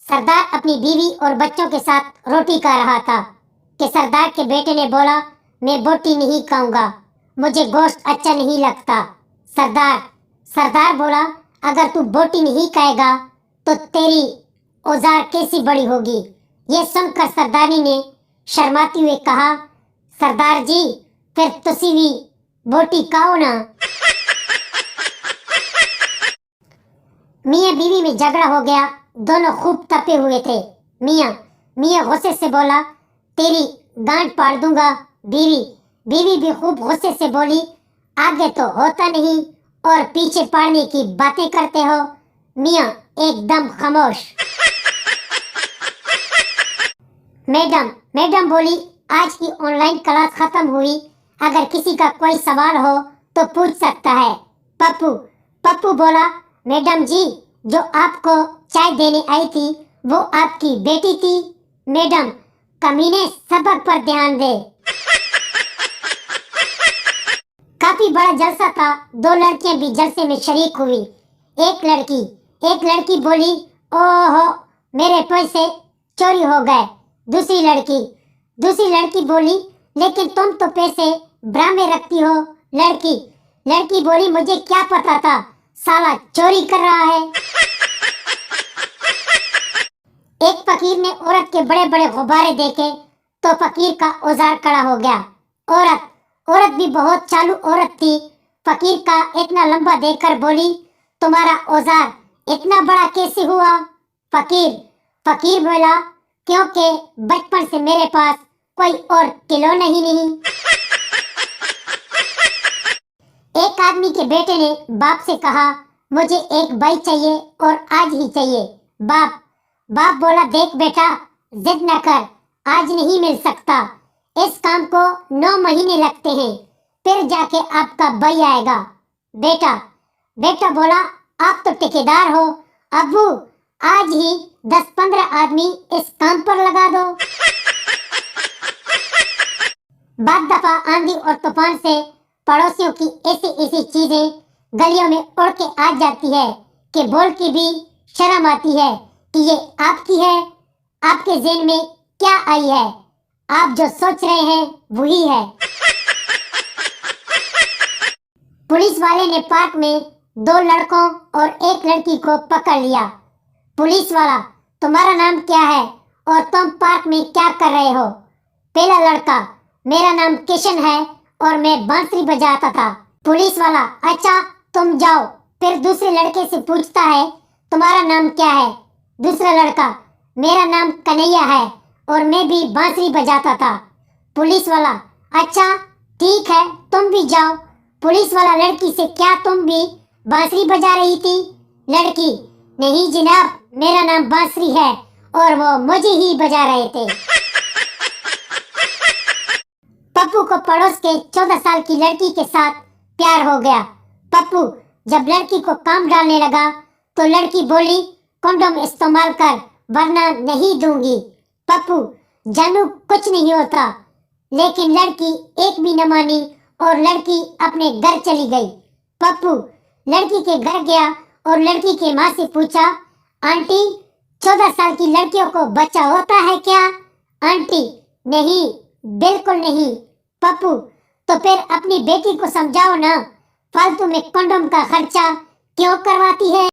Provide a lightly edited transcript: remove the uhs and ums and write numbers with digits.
सरदार अपनी बीवी और बच्चों के साथ रोटी खा रहा था कि सरदार के बेटे ने बोला, मैं बोटी नहीं खाऊंगा, मुझे गोश्त अच्छा नहीं लगता। सरदार बोला, अगर तू बोटी नहीं खाएगा तो तेरी औजार कैसी बड़ी होगी। ये सुनकर सरदारनी ने शर्माती हुए कहा, सरदार जी फिर तुसी भी बोटी खाओ ना। मियाँ बीवी में झगड़ा हो गया, दोनों खूब तपे हुए थे। मियाँ गुस्से से बोला, तेरी गांड पाड़ दूंगा। बीवी भी खूब गुस्से से बोली, आगे तो होता नहीं और पीछे पाड़ने की बातें करते हो। मियाँ एकदम खामोश। मैडम बोली, आज की ऑनलाइन क्लास खत्म हुई, अगर किसी का कोई सवाल हो तो पूछ सकता है। पप्पू बोला, मैडम जी जो आपको चाय देने आई थी वो आपकी बेटी थी। मैडम, कमीने सबक पर ध्यान दे। काफी बड़ा जलसा था, दो लड़कियां भी जलसे में शरीक हुई। एक लड़की बोली, ओहो मेरे पैसे चोरी हो गए। दूसरी लड़की बोली, लेकिन तुम तो पैसे ब्रा में रखती हो। लड़की बोली, मुझे क्या पता था साला चोरी कर रहा है। एक फकीर ने औरत के बड़े बड़े गुब्बारे देखे तो फकीर का औजार खड़ा हो गया। औरत भी बहुत चालू औरत थी। फकीर का इतना लंबा देखकर बोली, तुम्हारा औजार इतना बड़ा कैसे हुआ। फकीर बोला, क्योंकि बचपन से मेरे पास कोई और खिलौना ही नहीं। एक आदमी के बेटे ने बाप से कहा, मुझे एक बाइक चाहिए और आज ही चाहिए। बाप बोला, देख बेटा जिद न कर, आज नहीं मिल सकता, इस काम को 9 महीने लगते हैं, फिर जाके आपका भाई आएगा। बेटा बोला, आप तो ठेकेदार हो, अब्बू आज ही 10-15 आदमी इस काम पर लगा दो। बाद दफा आंधी और तूफान से पड़ोसियों की ऐसी चीजें गलियों में उड़ के आ जाती है कि बोल के भी शर्म आती है कि ये आपकी है। आपके ज़हन में क्या आई है, आप जो सोच रहे हैं वही है। पुलिस वाले ने पार्क में 2 लड़कों और एक लड़की को पकड़ लिया। पुलिस वाला, तुम्हारा नाम क्या है और तुम पार्क में क्या कर रहे हो। पहला लड़का, मेरा नाम किशन है और मैं बांसुरी बजाता था। पुलिस वाला, अच्छा तुम जाओ। फिर दूसरे लड़के से पूछता है, तुम्हारा नाम क्या है। दूसरा लड़का, मेरा नाम कन्हैया है और मैं भी बांसुरी बजाता था। पुलिस वाला, अच्छा ठीक है तुम भी जाओ। पुलिस वाला लड़की से, क्या तुम भी बांसुरी बजा रही थी। लड़की, नहीं जनाब, मेरा नाम बांसुरी है और वो मुझे ही बजा रहे थे। पप्पू को पड़ोस के 14 साल की लड़की के साथ प्यार हो गया। पप्पू जब लड़की को काम डालने लगा तो लड़की बोली, कंडोम इस्तेमाल कर वरना नहीं दूंगी। पप्पू, जानू कुछ नहीं होता, लेकिन लड़की एक भी न मानी और लड़की अपने घर चली गई। पप्पू लड़की के घर गया और लड़की के माँ से पूछा, आंटी 14 साल की लड़कियों को बच्चा होता है क्या। आंटी, नहीं बिल्कुल नहीं। पप्पू, तो फिर अपनी बेटी को समझाओ ना, फालतू में कंडोम का खर्चा क्यों करवाती है।